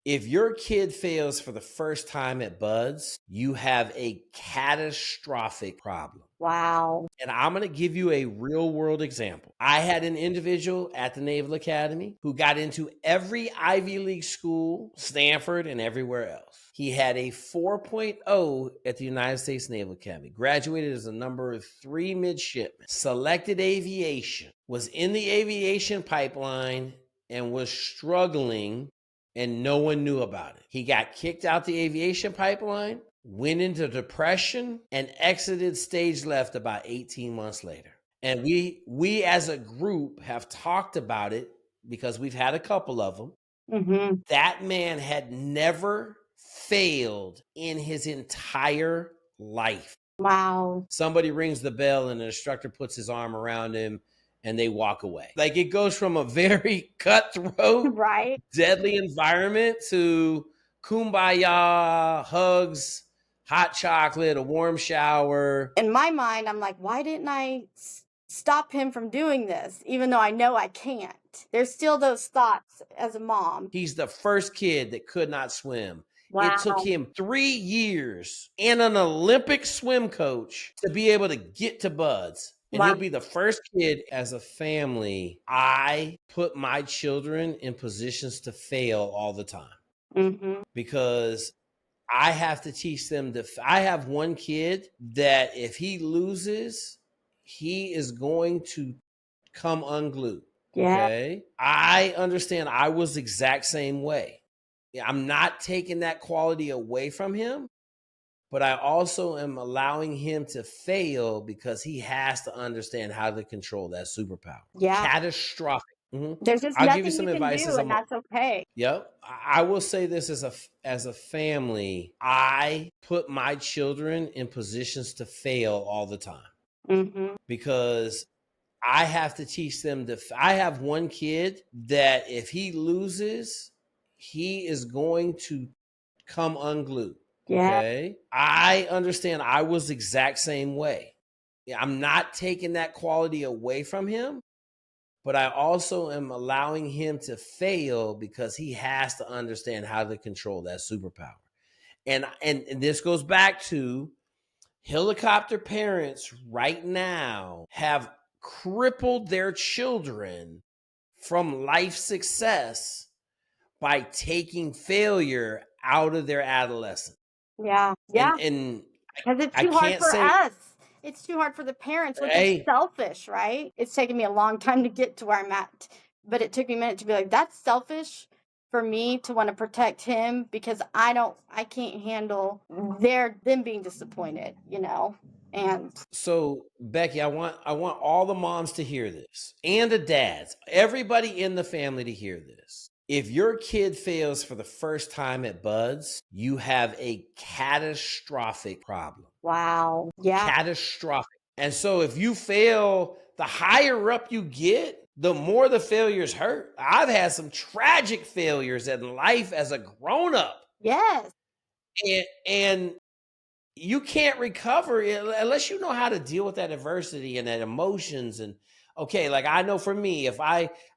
If your kid fails for the first time at Buds, you have a catastrophic problem. Wow. And I'm going to give you a real world example. I had an individual at the Naval Academy who got into every Ivy League school, Stanford, and everywhere else. He had a 4.0 at the United States Naval Academy, graduated as a number 3 midshipman, selected aviation, was in the aviation pipeline, and was struggling, and no one knew about it. He got kicked out the aviation pipeline, went into depression, and exited stage left about 18 months later. And we as a group have talked about it because we've had a couple of them. Mm-hmm. That man had never failed in his entire life. Wow. Somebody rings the bell and the instructor puts his arm around him and they walk away. Like, it goes from a very cutthroat, Right. deadly environment to kumbaya, hugs, hot chocolate, a warm shower. In my mind, I'm like, why didn't I stop him from doing this? Even though I know I can't. There's still those thoughts as a mom. He's the first kid that could not swim. Wow. It took him 3 years and an Olympic swim coach to be able to get to Buds. And Wow. he'll be the first kid. As a family, I put my children in positions to fail all the time. Mm-hmm. Because I have to teach them I have one kid that if he loses, he is going to come unglued. Yeah. Okay. I understand I was the exact same way. I'm not taking that quality away from him, but I also am allowing him to fail because he has to understand how to control that superpower. Yeah. Catastrophic. Mm-hmm. There's just I'll nothing give you some you can advice do, as a and that's okay. Yep. I will say this as a family, I put my children in positions to fail all the time. Mm-hmm. Because I have to teach them I have one kid that if he loses, he is going to come unglued. Yeah. Okay. I understand I was the exact same way. I'm not taking that quality away from him, but I also am allowing him to fail because he has to understand how to control that superpower. And this goes back to helicopter parents right now have crippled their children from life success by taking failure out of their adolescence. Yeah. Yeah. And Because it's I too hard can't for say, us. It's too hard for the parents, which hey, is selfish, right? It's taken me a long time to get to where I'm at. But it took me a minute to be like, that's selfish for me to want to protect him because I can't handle them being disappointed, And so Becky, I want all the moms to hear this and the dads, everybody in the family to hear this. If your kid fails for the first time at Buds, you have a catastrophic problem. wow. Yeah. Catastrophic. And so if you fail, the higher up you get, the more the failures hurt. I've had some tragic failures in life as a grown-up. Yes. And you can't recover unless you know how to deal with that adversity and that emotions. And okay, like I know for me,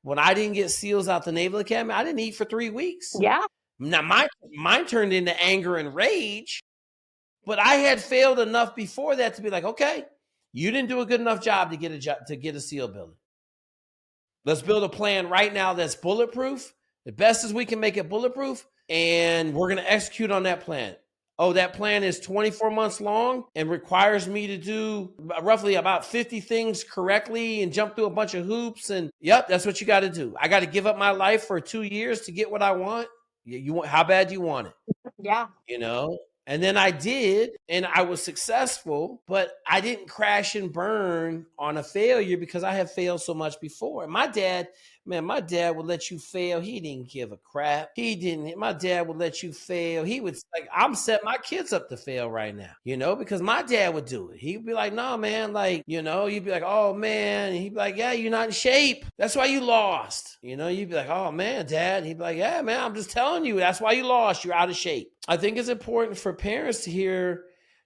when I didn't get SEALs out the Naval Academy, I didn't eat for 3 weeks. Yeah. Now mine turned into anger and rage, but I had failed enough before that to be like, okay, you didn't do a good enough job to get a SEAL building. Let's build a plan right now that's bulletproof, the best as we can make it bulletproof, and we're going to execute on that plan. Oh, that plan is 24 months long and requires me to do roughly about 50 things correctly and jump through a bunch of hoops. And yep, that's what you got to do. I got to give up my life for 2 years to get what I want. How bad do you want it? Yeah. And then I did, and I was successful, but I didn't crash and burn on a failure because I have failed so much before. My dad would let you fail. He didn't give a crap. My dad would let you fail. He would I'm setting my kids up to fail right now, because my dad would do it. He'd be like, no, man, you'd be like, oh man. And he'd be like, yeah, you're not in shape. That's why you lost. You'd be like, oh man, Dad. And he'd be like, yeah, man, I'm just telling you, that's why you lost. You're out of shape. I think it's important for parents to hear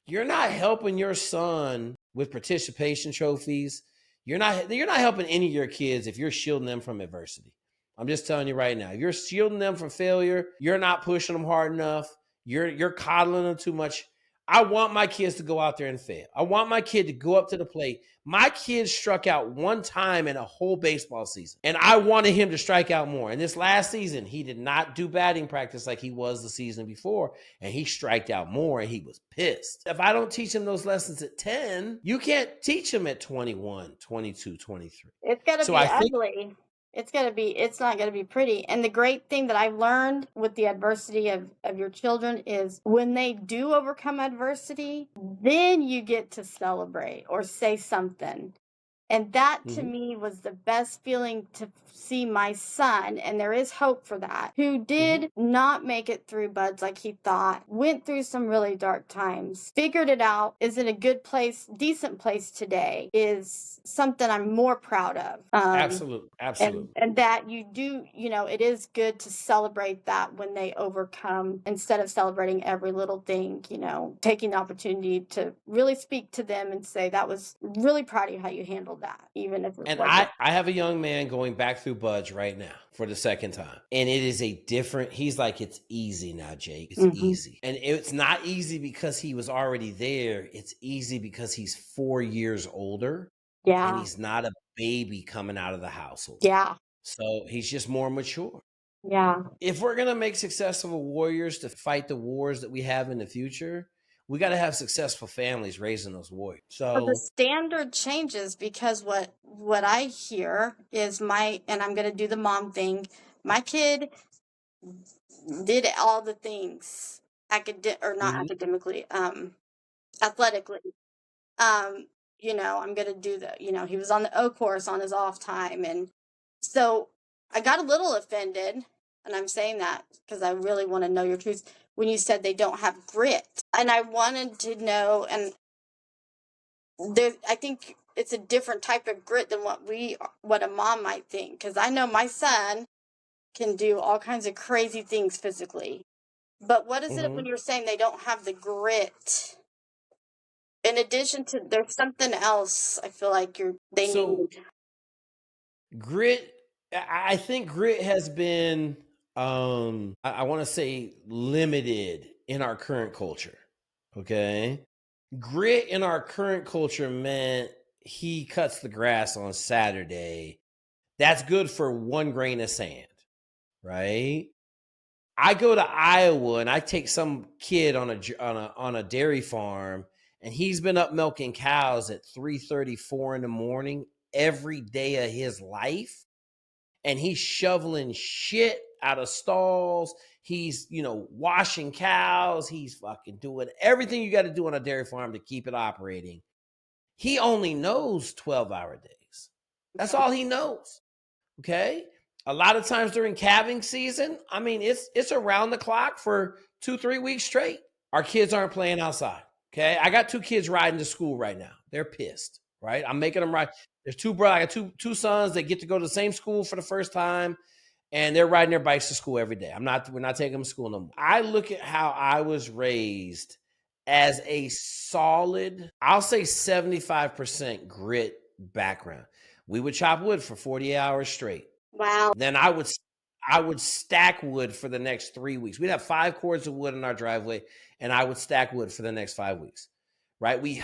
you're not helping your son with participation trophies. You're not helping any of your kids if you're shielding them from adversity. I'm just telling you right now. You're shielding them from failure. You're not pushing them hard enough. You're coddling them too much. I want my kids to go out there and fail. I want my kid to go up to the plate. My kid struck out one time in a whole baseball season, and I wanted him to strike out more. And this last season, he did not do batting practice like he was the season before, and he striked out more, and he was pissed. If I don't teach him those lessons at 10, you can't teach him at 21, 22, 23. It's going to So be I think ugly. It's not going to be pretty. And the great thing that I've learned with the adversity of your children is when they do overcome adversity, then you get to celebrate or say something. And that to me was the best feeling to see my son, and there is hope for that, who did not make it through buds like he thought, went through some really dark times, figured it out, is in a good place, decent place today, is something I'm more proud of. Absolutely. And that you do, it is good to celebrate that when they overcome, instead of celebrating every little thing, taking the opportunity to really speak to them and say, that was really proud of you how you handled that, even if it And wasn't. I have a young man going back through buds right now for the second time. And it is he's like, it's easy now, Jake. It's easy. And it's not easy because he was already there. It's easy because he's 4 years older. Yeah. And he's not a baby coming out of the household. Yeah. So he's just more mature. Yeah. If we're going to make successful warriors to fight the wars that we have in the future, we got to have successful families raising those warriors. So the standard changes because what I hear is and I'm going to do the mom thing. My kid did all the things not academically, athletically. I'm going to do he was on the O course on his off time. And so I got a little offended, and I'm saying that because I really want to know your truth, when you said they don't have grit. And I wanted to know, and I think it's a different type of grit than what a mom might think. Because I know my son can do all kinds of crazy things physically. But what is it when you're saying they don't have the grit? In addition to, there's something else I feel like they need. Grit, I think grit has been, I want to say, limited in our current culture. Okay. Grit in our current culture meant he cuts the grass on Saturday. That's good for 1 grain of sand, right? I go to Iowa and I take some kid on a dairy farm, and he's been up milking cows at 3:34 in the morning every day of his life, and he's shoveling shit out of stalls. He's, washing cows. He's fucking doing everything you got to do on a dairy farm to keep it operating. He only knows 12-hour days. That's all he knows. Okay. A lot of times during calving season, I mean, it's around the clock for 2-3 weeks straight. Our kids aren't playing outside. Okay. I got 2 kids riding to school right now. They're pissed, right? I'm making them ride. There's 2 brothers. I got two sons that get to go to the same school for the first time, and they're riding their bikes to school every day. We're not taking them to school no more. I look at how I was raised as a solid, I'll say 75% grit background. We would chop wood for 48 hours straight. Wow. Then I would stack wood for the next 3 weeks. We'd have 5 cords of wood in our driveway, and I would stack wood for the next 5 weeks. Right? We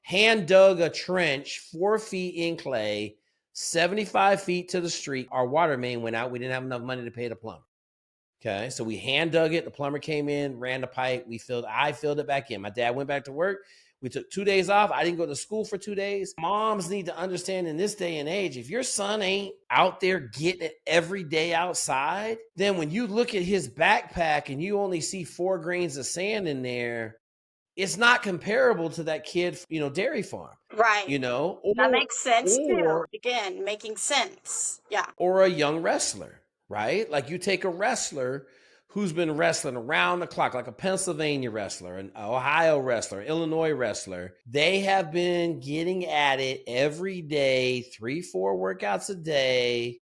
hand dug a trench 4 feet in clay, 75 feet to the street. Our water main went out. We didn't have enough money to pay the plumber. Okay, so we hand dug it. The plumber came in, ran the pipe. I filled it back in. My dad went back to work. We took 2 days off. I didn't go to school for 2 days. Moms need to understand in this day and age, if your son ain't out there getting it every day outside, then when you look at his backpack and you only see 4 grains of sand in there, it's not comparable to that kid, dairy farm. Right. That makes sense too. Again, making sense. Yeah. Or a young wrestler, right? Like you take a wrestler who's been wrestling around the clock, like a Pennsylvania wrestler, an Ohio wrestler, Illinois wrestler. They have been getting at it every day, 3-4 workouts a day.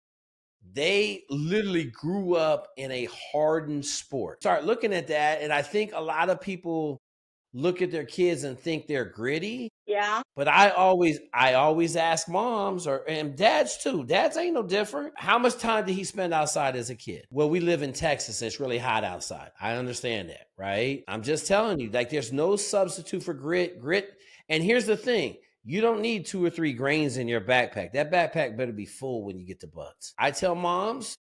They literally grew up in a hardened sport. Start looking at that, and I think a lot of people look at their kids and think they're gritty. Yeah. But I always ask moms and dads too. Dads ain't no different. How much time did he spend outside as a kid? Well, we live in Texas and it's really hot outside. I understand that, right? I'm just telling you, like, there's no substitute for grit. And here's the thing. You don't need 2 or 3 grains in your backpack. That backpack better be full when you get to Buds. I tell moms,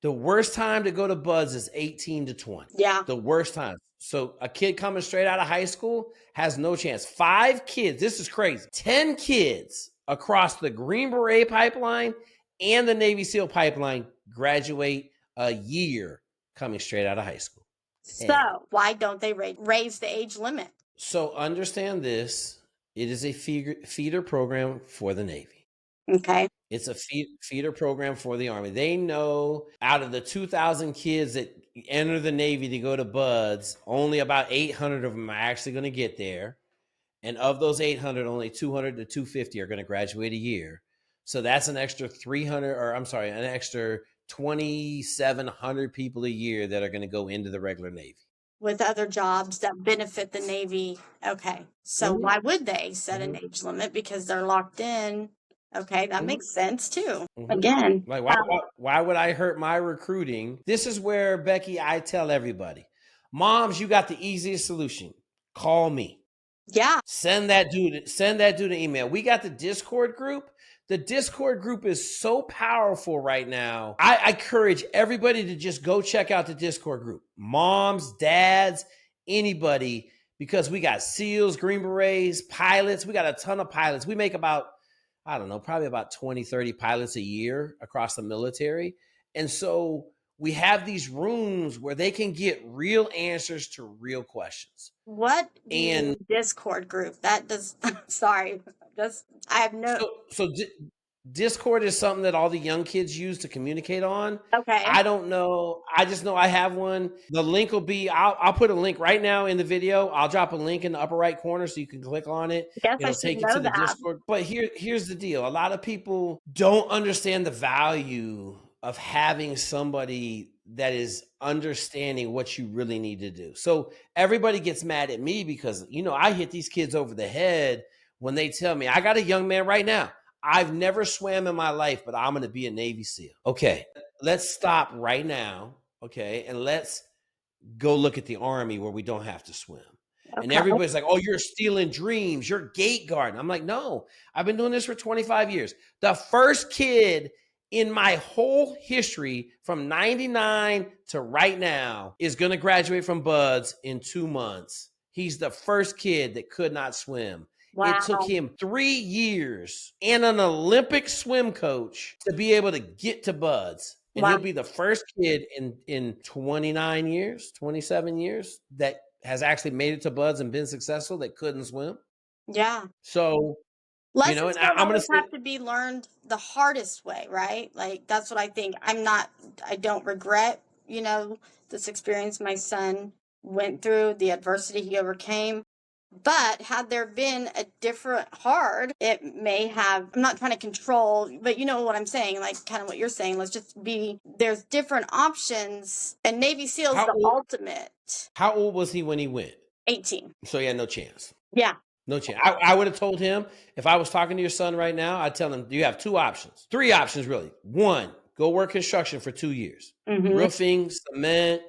the worst time to go to Buds is 18 to 20. Yeah. The worst time. So a kid coming straight out of high school has no chance. 5 kids, this is crazy. 10 kids across the Green Beret pipeline and the Navy SEAL pipeline graduate a year coming straight out of high school. 10. So why don't they raise the age limit? So understand this. It is a feeder program for the Navy. Okay. It's a feeder program for the Army. They know out of the 2,000 kids that enter the Navy to go to Buds, only about 800 of them are actually going to get there. And of those 800, only 200 to 250 are going to graduate a year. So that's an extra 2,700 people a year that are going to go into the regular Navy. With other jobs that benefit the Navy. Okay. So why would they set an age limit? Because they're locked in. Okay, that makes sense too. Again. Like, why would I hurt my recruiting? This is where, Becky, I tell everybody, moms, you got the easiest solution. Call me. Yeah. Send that dude an email. We got the Discord group. The Discord group is so powerful right now. I encourage everybody to just go check out the Discord group. Moms, dads, anybody, because we got SEALs, Green Berets, pilots. We got a ton of pilots. We make about, I don't know, probably about 20, 30 pilots a year across the military. And so we have these rooms where they can get real answers to real questions. What Discord group? That does, sorry, I have no. So Discord is something that all the young kids use to communicate on. Okay. I don't know. I just know I have one. The link will be, I'll put a link right now in the video. I'll drop a link in the upper right corner so you can click on it. It'll take you to the Discord. But here's the deal. A lot of people don't understand the value of having somebody that is understanding what you really need to do. So everybody gets mad at me because, I hit these kids over the head when they tell me, I got a young man right now. I've never swam in my life, but I'm going to be a Navy SEAL. Okay, let's stop right now. Okay, and let's go look at the Army where we don't have to swim. Okay. And everybody's like, oh, you're stealing dreams. You're gate guarding. I'm like, no, I've been doing this for 25 years. The first kid in my whole history from 99 to right now is going to graduate from Buds in 2 months. He's the first kid that could not swim. Wow. It took him 3 years and an Olympic swim coach to be able to get to Buds. And he'll be the first kid in 27 years that has actually made it to Buds and been successful that couldn't swim. Yeah. So, lessons I'm going to have to be learned the hardest way, right? Like, that's what I think. I don't regret, this experience my son went through, the adversity he overcame. But had there been a different hard, it may have, I'm not trying to control, but you know what I'm saying, like kind of what you're saying. There's different options, and Navy SEAL's ultimate. How old was he when he went? 18. So he had no chance. Yeah. No chance. I would have told him, if I was talking to your son right now, I'd tell him, you have 3 options really. 1, go work construction for 2 years. Roofing, cement,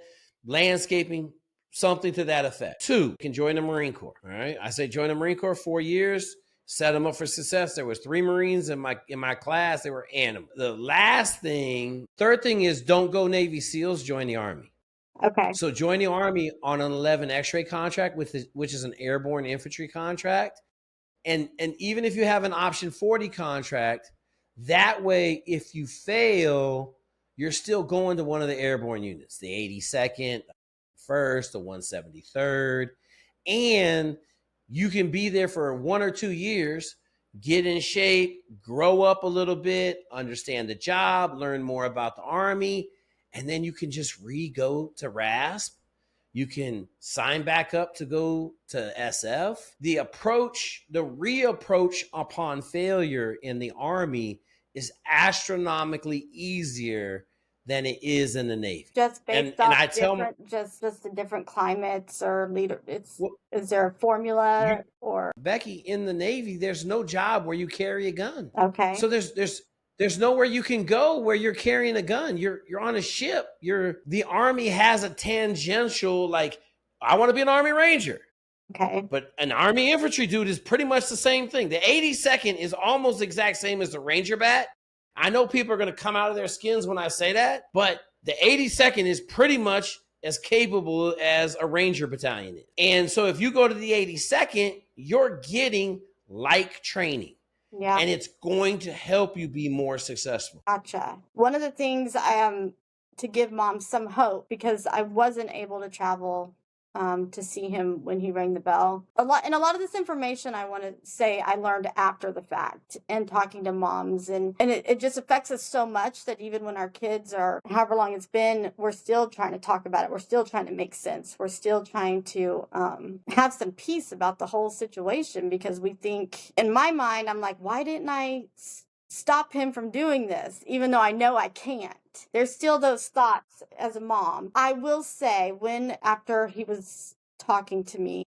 landscaping, something to that effect. 2, you can join the Marine Corps. All right. I say join the Marine Corps 4 years, set them up for success. There was 3 Marines in my class. They were animals. The third thing is don't go Navy SEALs, join the Army. Okay. So join the Army on an 11 X-ray contract, which is an airborne infantry contract. And even if you have an option 40 contract, that way, if you fail, you're still going to one of the airborne units, the 82nd, 1st, the 173rd, and you can be there for 1 or 2 years, get in shape, grow up a little bit, understand the job, learn more about the Army, and then you can just go to RASP. You can sign back up to go to SF. The reapproach upon failure in the Army is astronomically easier than it is in the Navy. Just And based and off I tell them, just the different climates or leader. well, Is there a formula or Becky, in the Navy, there's no job where you carry a gun. okay? So there's nowhere you can go where you're carrying a gun. You're on a ship. The Army has a tangential, like, I want to be an Army Ranger. Okay. But an Army infantry dude is pretty much the same thing. The 82nd is almost the exact same as the Ranger bat. I know people are going to come out of their skins when I say that, but the 82nd is pretty much as capable as a Ranger battalion is. And so if you go to the 82nd, you're getting like training. Yeah. And it's going to help you be more successful. Gotcha. One of the things I am to give mom some hope, because I wasn't able to travel to see him when he rang the bell. A lot of this information, I want to say, I learned after the fact and talking to moms, and it just affects us so much that even when our kids are, however long it's been, we're still trying to talk about it. We're still trying to make sense. We're still trying to have some peace about the whole situation, because we think, in my mind, I'm like, why didn't I stop him from doing this, even though I know I can't? There's still those thoughts as a mom. I will say, after he was talking to me,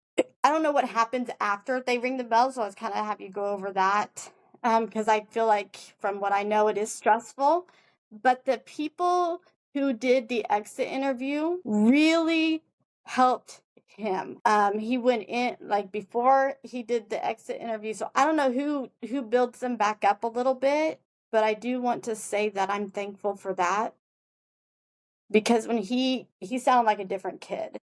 I don't know what happens after they ring the bell, so I was kind of have you go over that, because I feel like, from what I know, it is stressful. But the people who did the exit interview really helped him. He went in, like, before he did the exit interview, so I don't know who builds them back up a little bit, but I do want to say that I'm thankful for that, because when he sounded like a different kid.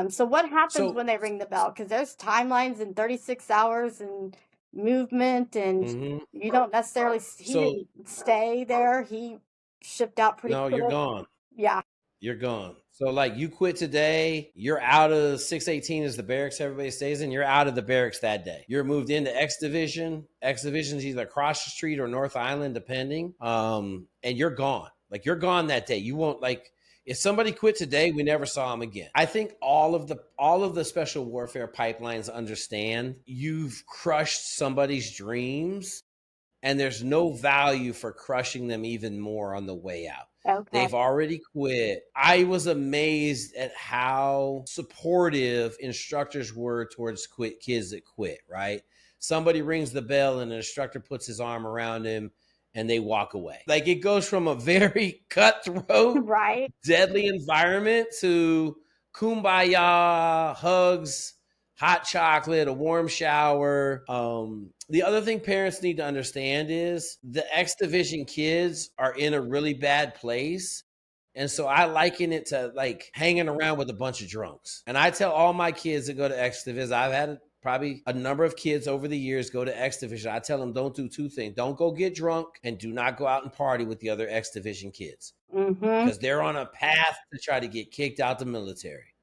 So what happens when they ring the bell? Because there's timelines and 36 hours and movement, and you don't necessarily. He didn't stay there. He shipped out pretty quick. No, you're gone. Yeah. You're gone. So, like, you quit today, you're out of 618 is the barracks everybody stays in. You're out of the barracks that day. You're moved into X Division. X Division is either across the street or North Island, depending. And you're gone. Like, you're gone that day. You won't, like, if somebody quit today, we never saw them again. I think all of the special warfare pipelines understand you've crushed somebody's dreams, and there's no value for crushing them even more on the way out. Okay. They've already quit. I was amazed at how supportive instructors were towards kids that quit, right? Somebody rings the bell and an instructor puts his arm around him and they walk away. Like, it goes from a very cutthroat, right, deadly environment to kumbaya, hugs, hot chocolate, a warm shower. The other thing parents need to understand is the X Division kids are in a really bad place. And so I liken it to, like, hanging around with a bunch of drunks. And I tell all my kids that go to X Division, I've had probably a number of kids over the years go to X Division. I tell them, don't do two things. Don't go get drunk, and do not go out and party with the other X Division kids. Because they're on a path to try to get kicked out the military.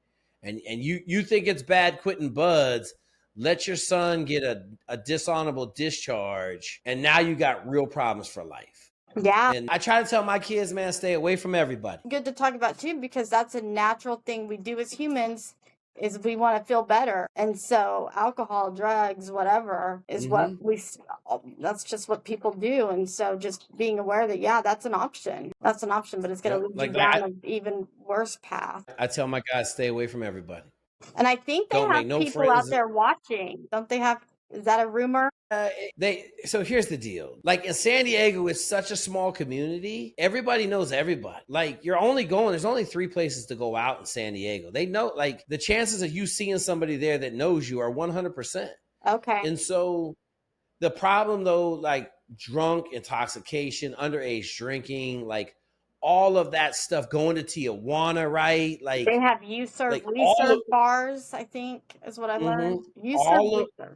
And you think it's bad quitting buds. Let your son get a dishonorable discharge, and now you got real problems for life. Yeah. And I try to tell my kids, man, stay away from everybody. Good to talk about too, because that's a natural thing we do as humans, is we want to feel better. And so alcohol, drugs, whatever is what that's just what people do. And so just being aware that, yeah, that's an option. That's an option, but it's going to lead you down an even worse path. I tell my guys, stay away from everybody. And I think they have people out there watching. Don't they have? Is that a rumor? So here's the deal. Like, in San Diego, it's such a small community. Everybody knows everybody. Like, there's only 3 places to go out in San Diego. They know, like, the chances of you seeing somebody there that knows you are 100%. Okay. And so the problem, though, like drunk, intoxication, underage drinking, like, all of that stuff, going to Tijuana, right? Like, they have you serve, like, we serve bars, I think, is what I learned. You serve,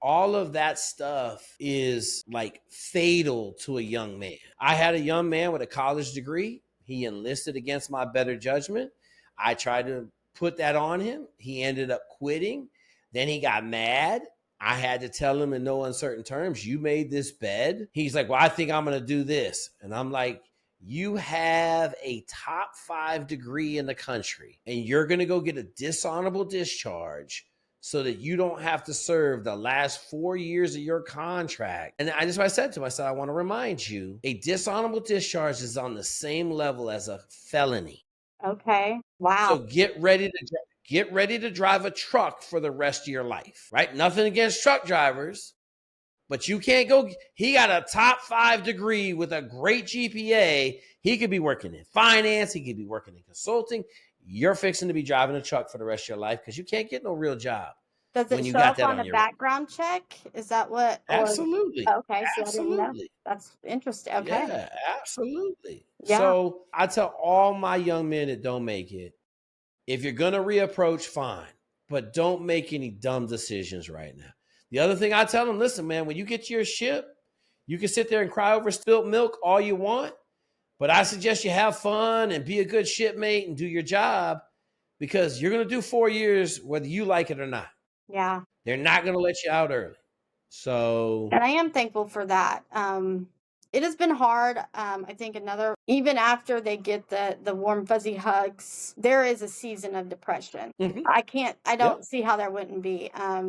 all of that stuff is, like, fatal to a young man. I had a young man with a college degree. He enlisted against my better judgment. I tried to put that on him. He ended up quitting. Then he got mad. I had to tell him in no uncertain terms, you made this bed. He's like, well, I think I'm going to do this. And I'm like, you have a top 5 degree in the country, and you're going to go get a dishonorable discharge so that you don't have to serve the last 4 years of your contract. And I just what I said to him, I said, I want to remind you, a dishonorable discharge is on the same level as a felony. Okay. Wow. So get ready to drive a truck for the rest of your life, right? Nothing against truck drivers, but you can't go. He got a top 5 degree with a great GPA. He could be working in finance. He could be working in consulting. You're fixing to be driving a truck for the rest of your life because you can't get no real job Does it when you show got up that on on the your record. background check? Is that what? Or Absolutely. okay, see, I didn't know. Absolutely. That's interesting. Okay. Yeah, absolutely. Yeah. So I tell all my young men that don't make it, if you're going to reapproach, fine, but don't make any dumb decisions right now. The other thing I tell them, listen, man, when you get to your ship, you can sit there and cry over spilt milk all you want, but I suggest you have fun and be a good shipmate and do your job because you're going to do 4 years whether you like it or not. Yeah. They're not going to let you out early. So, And I am thankful for that. It has been hard. I think even after they get the warm fuzzy hugs, there is a season of depression. mhm, I yep. don't see how there wouldn't be. I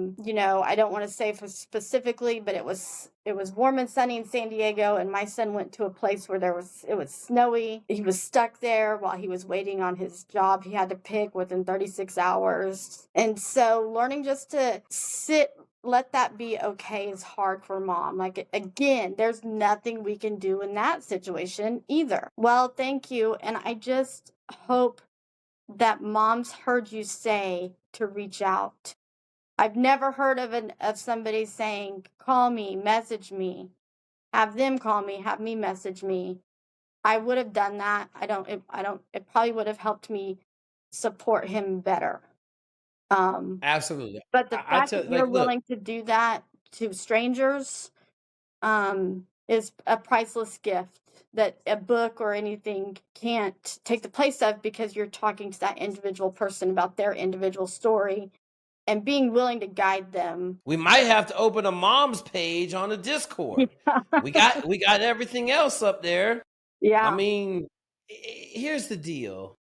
don't want to say for specifically, but it was warm and sunny in San Diego, and my son went to a place where it was snowy. He was stuck there while he was waiting on his job he had to pick within 36 hours. And so learning just to let that be okay is hard for mom. Like, again, there's nothing we can do in that situation either. Well, thank you. And I just hope that moms heard you say to reach out. I've never heard of somebody saying, call me, message me, have them call me, have me message me. I would have done that. It probably would have helped me support him better. Absolutely. But the I fact tell that you're like, look, willing to do that to strangers, is a priceless gift that a book or anything can't take the place of, because you're talking to that individual person about their individual story and being willing to guide them. we might have to open a mom's page on the Discord. We got everything else up there. I Yeah. mean, here's the deal.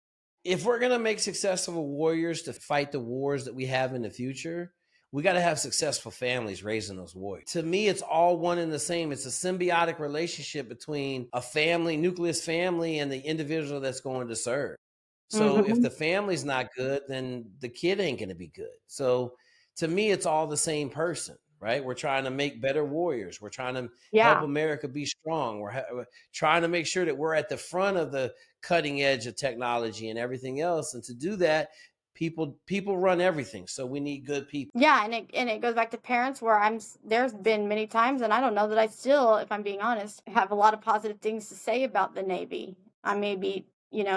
If we're going to make successful warriors to fight the wars that we have in the future, we got to have successful families raising those warriors. To me, it's all one and the same. It's a symbiotic relationship between a family, nucleus family, and the individual that's going to serve. So if Mhm. the family's not good, then the kid ain't going to be good. So to me, it's all the same person, right? We're trying to make better warriors. We're trying to help Yeah. America be strong. We're trying to make sure that we're at the front of the cutting edge of technology and everything else. And to do that, people run everything. So we need good people. Yeah, and it goes back to parents where there's been many times, and I don't know that I still, if I'm being honest, have a lot of positive things to say about the Navy. I may be,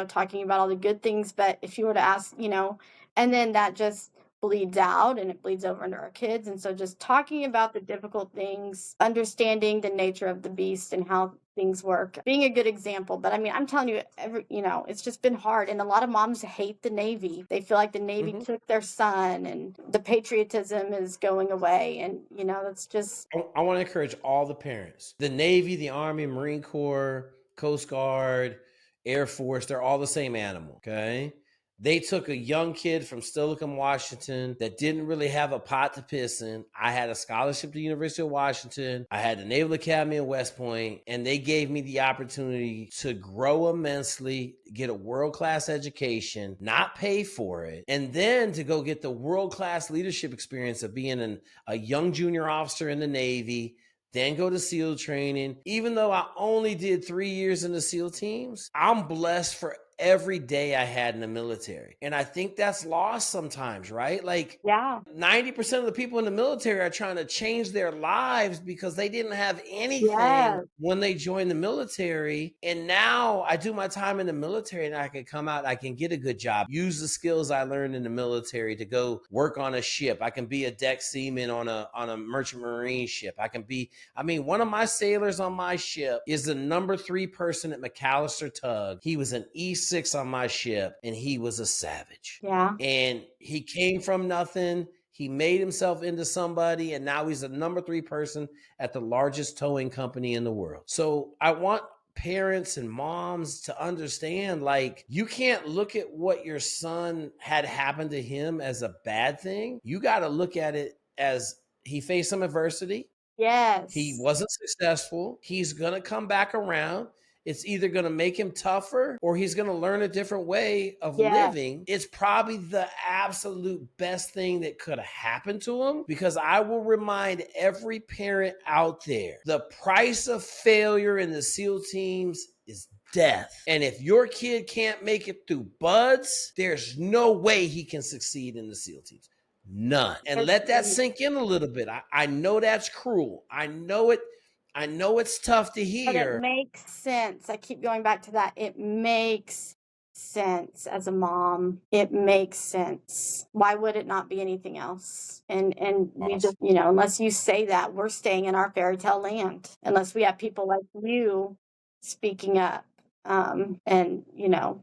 talking about all the good things, but if you were to ask, and then that just bleeds out and it bleeds over into our kids. And so just talking about the difficult things, understanding the nature of the beast and how things work, being a good example. But I mean, I'm telling you, it's just been hard. And a lot of moms hate the Navy. They feel like the Navy Mhm. took their son and the patriotism is going away. And, that's just, I want to encourage all the parents. The Navy, the Army, Marine Corps, Coast Guard, Air Force, they're all the same animal, okay? They took a young kid from Steilacoom, Washington that didn't really have a pot to piss in. I had a scholarship to the University of Washington. I had the Naval Academy at West Point, and they gave me the opportunity to grow immensely, get a world-class education, not pay for it, and then to go get the world-class leadership experience of being a young junior officer in the Navy, then go to SEAL training. Even though I only did 3 years in the SEAL teams, I'm blessed for every day I had in the military. And I think that's lost sometimes, right? Like yeah. 90% of the people in the military are trying to change their lives because they didn't have anything Yes. when they joined the military. And now I do my time in the military and I can come out, I can get a good job, use the skills I learned in the military to go work on a ship. I can be a deck seaman on a merchant marine ship. One of my sailors on my ship is the number 3 person at McAllister Tug. He was an E6 on my ship, and he was a savage. Yeah. And he came from nothing. He made himself into somebody, and now he's the number 3 person at the largest towing company in the world. So I want parents and moms to understand, like, you can't look at what your son had happen to him as a bad thing. You got to look at it as he faced some adversity. He Yes. wasn't successful. He's going to come back around. It's either going to make him tougher or he's going to learn a different way of Yes. living. It's probably the absolute best thing that could have happened to him, because I will remind every parent out there, the price of failure in the SEAL teams is death. And if your kid can't make it through BUDS, there's no way he can succeed in the SEAL teams. None. And let that sink in a little bit. I know that's cruel. I know it's tough to But it hear. makes sense. I keep going back to that. It makes sense as a mom. It makes sense. Why would it not be anything else? And we just, unless you say that, we're staying in our fairy tale land. Unless we have people like you speaking up. And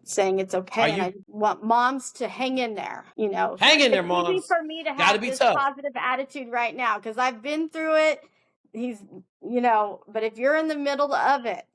saying it's okay. And I want moms to hang in there. Hang in there, It's easy moms. for me to Gotta have be this tough. positive attitude right now because I've been through it. But if you're in the middle of it,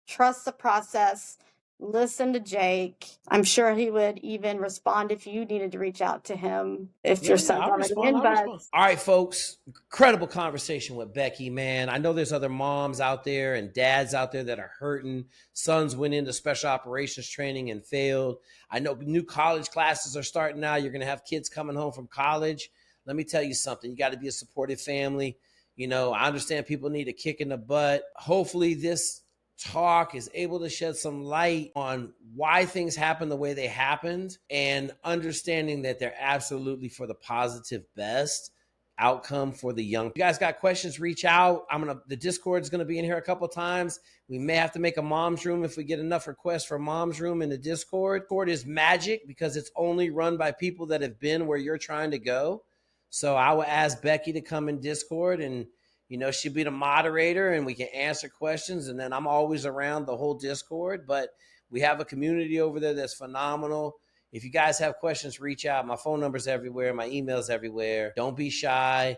trust the process. Listen to Jake. I'm sure he would even respond if you needed to reach out to him if your son's already in BUDS. All right, folks. Incredible conversation with Becky, man. I know there's other moms out there and dads out there that are hurting. Sons went into special operations training and failed. I know new college classes are starting now. You're going to have kids coming home from college. Let me tell you something. You got to be a supportive family. I understand people need a kick in the butt. Hopefully this talk is able to shed some light on why things happen the way they happened, and understanding that they're absolutely for the positive best outcome for the young. If you guys got questions, reach out. The Discord is going to be in here a couple times. We may have to make a mom's room if we get enough requests for mom's room in the Discord. Discord is magic because it's only run by people that have been where you're trying to go. So I will ask Becky to come in Discord, and she'll be the moderator and we can answer questions. And then I'm always around the whole Discord, but we have a community over there that's phenomenal. If you guys have questions, reach out. My phone number's everywhere. My email's everywhere. Don't be shy.